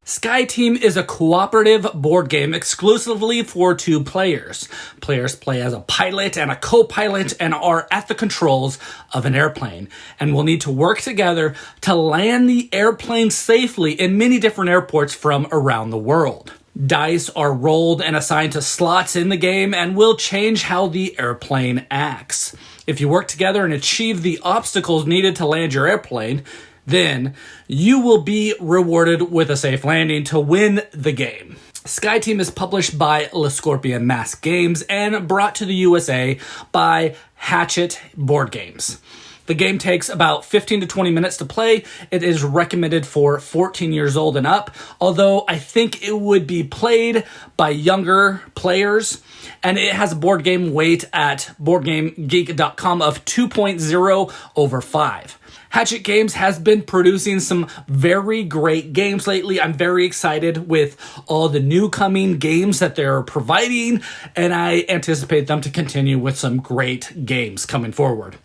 Sky Team is a cooperative board game exclusively for 2 players. Players play as a pilot and a co-pilot and are at the controls of an airplane and will need to work together to land the airplane safely in many different airports from around the world. Dice are rolled and assigned to slots in the game and will change how the airplane acts. If you work together and achieve the obstacles needed to land your airplane, then you will be rewarded with a safe landing to win the game. Sky Team is published by Le Scorpion Mask Games and brought to the USA by Hachette Board Games. The game takes about 15 to 20 minutes to play. It is recommended for 14 years old and up, although I think it would be played by younger players. And it has a board game weight at BoardGameGeek.com of 2.0 over 5. Hachette Games has been producing some very great games lately. I'm very excited with all the new coming games that they're providing, and I anticipate them to continue with some great games coming forward.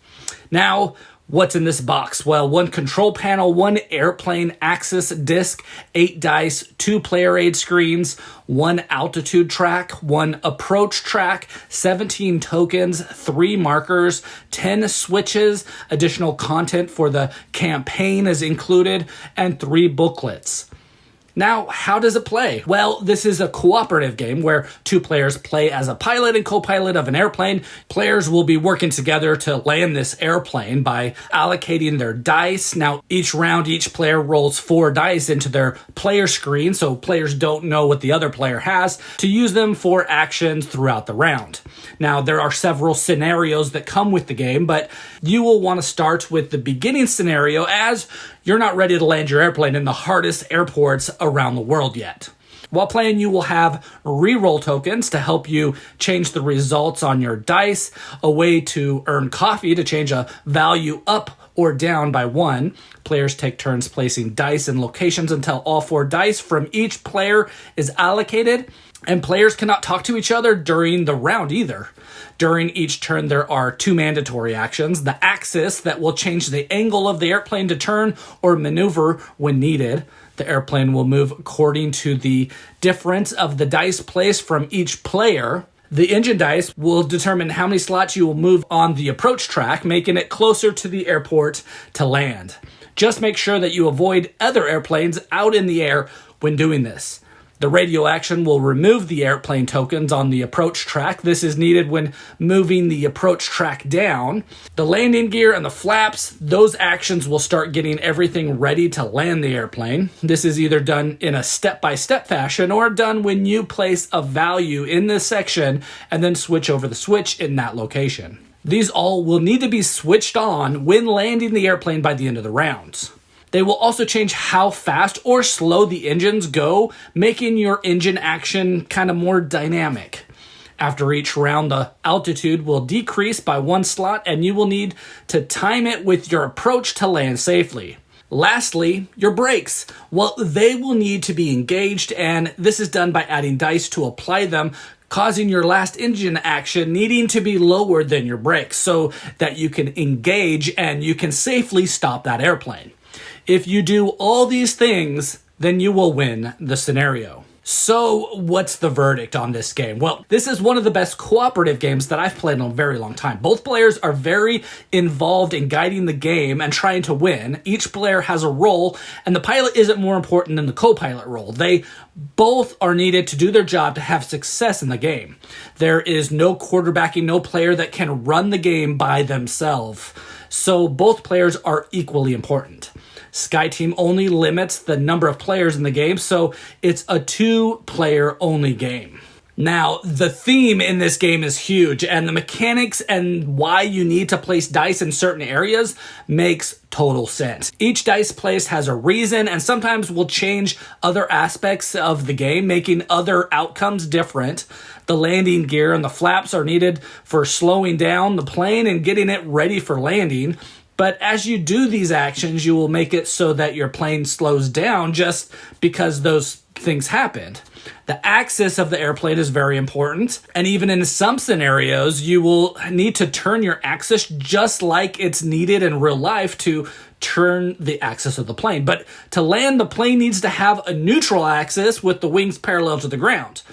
Now, what's in this box? Well, 1 control panel, 1 airplane axis disc, 8 dice, 2 player aid screens, 1 altitude track, 1 approach track, 17 tokens, 3 markers, 10 switches, additional content for the campaign is included, and 3 booklets. Now, how does it play? Well, this is a cooperative game where 2 players play as a pilot and co-pilot of an airplane. Players will be working together to land this airplane by allocating their dice. Now, each round, each player rolls 4 dice into their player screen, so players don't know what the other player has, to use them for actions throughout the round. Now, there are several scenarios that come with the game, but you will want to start with the beginning scenario as you're not ready to land your airplane in the hardest airports around the world yet. While playing, you will have reroll tokens to help you change the results on your dice, a way to earn coffee to change a value up or down by 1. Players take turns placing dice in locations until all 4 dice from each player is allocated, and players cannot talk to each other during the round either. During each turn, there are 2 mandatory actions. The axis that will change the angle of the airplane to turn or maneuver when needed. The airplane will move according to the difference of the dice placed from each player. The engine dice will determine how many slots you will move on the approach track, making it closer to the airport to land. Just make sure that you avoid other airplanes out in the air when doing this. The radio action will remove the airplane tokens on the approach track. This is needed when moving the approach track down. The landing gear and the flaps, those actions will start getting everything ready to land the airplane. This is either done in a step-by-step fashion or done when you place a value in this section and then switch over the switch in that location. These all will need to be switched on when landing the airplane by the end of the rounds. They will also change how fast or slow the engines go, making your engine action kind of more dynamic. After each round, the altitude will decrease by 1 slot, and you will need to time it with your approach to land safely. Lastly, your brakes. Well, they will need to be engaged, and this is done by adding dice to apply them, causing your last engine action needing to be lower than your brakes so that you can engage and you can safely stop that airplane. If you do all these things, then you will win the scenario. So what's the verdict on this game? Well, this is one of the best cooperative games that I've played in a very long time. Both players are very involved in guiding the game and trying to win. Each player has a role, and the pilot isn't more important than the co-pilot role. They both are needed to do their job to have success in the game. There is no quarterbacking, no player that can run the game by themselves. So both players are equally important. Sky Team only limits the number of players in the game, so it's a 2-player only game. Now, the theme in this game is huge, and the mechanics and why you need to place dice in certain areas makes total sense. Each dice place has a reason and sometimes will change other aspects of the game, making other outcomes different. The landing gear and the flaps are needed for slowing down the plane and getting it ready for landing. But as you do these actions, you will make it so that your plane slows down just because those things happened. The axis of the airplane is very important, and even in some scenarios, you will need to turn your axis just like it's needed in real life to turn the axis of the plane. But to land, the plane needs to have a neutral axis with the wings parallel to the ground.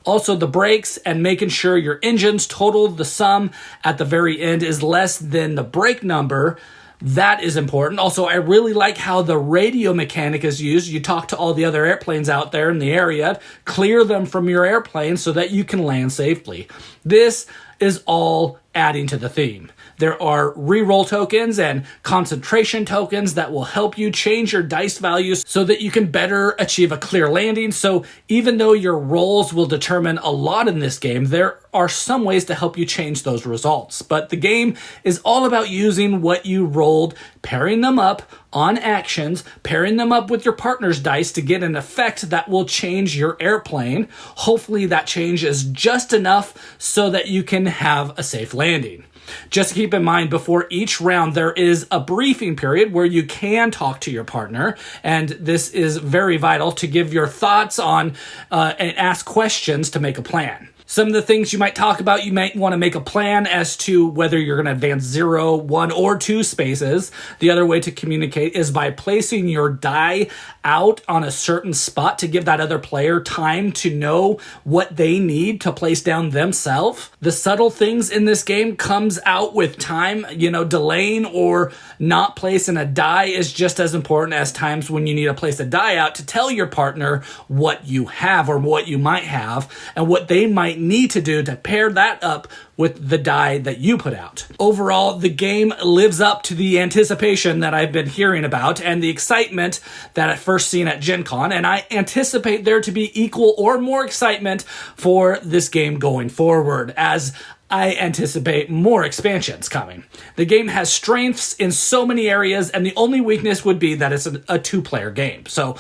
Also, the brakes and making sure your engine's total, the sum at the very end is less than the brake number. That is important. Also, I really like how the radio mechanic is used. You talk to all the other airplanes out there in the area, clear them from your airplane so that you can land safely. This is all adding to the theme. There are reroll tokens and concentration tokens that will help you change your dice values so that you can better achieve a clear landing. So even though your rolls will determine a lot in this game, there are some ways to help you change those results. But the game is all about using what you rolled, pairing them up on actions, pairing them up with your partner's dice to get an effect that will change your airplane. Hopefully that change is just enough so that you can have a safe landing. Just keep in mind, before each round, there is a briefing period where you can talk to your partner, and this is very vital to give your thoughts on and ask questions to make a plan. Some of the things you might talk about, you might want to make a plan as to whether you're going to advance 0, 1, or 2 spaces. The other way to communicate is by placing your die out on a certain spot to give that other player time to know what they need to place down themselves. The subtle things in this game comes out with time. Delaying or not placing a die is just as important as times when you need to place a die out to tell your partner what you have or what you might have and what they might need to do to pair that up with the die that you put out. Overall, the game lives up to the anticipation that I've been hearing about and the excitement that I first seen at Gen Con, and I anticipate there to be equal or more excitement for this game going forward as I anticipate more expansions coming. The game has strengths in so many areas, and the only weakness would be that it's a 2-player game. So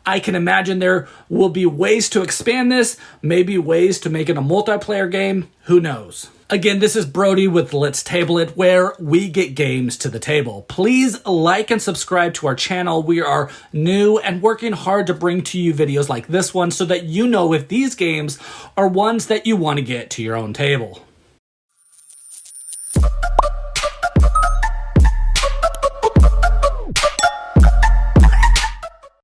I can imagine there will be ways to expand this, maybe ways to make it a multiplayer game. Who knows? Again, this is Brody with Let's Table It, where we get games to the table. Please like and subscribe to our channel. We are new and working hard to bring to you videos like this one so that you know if these games are ones that you want to get to your own table.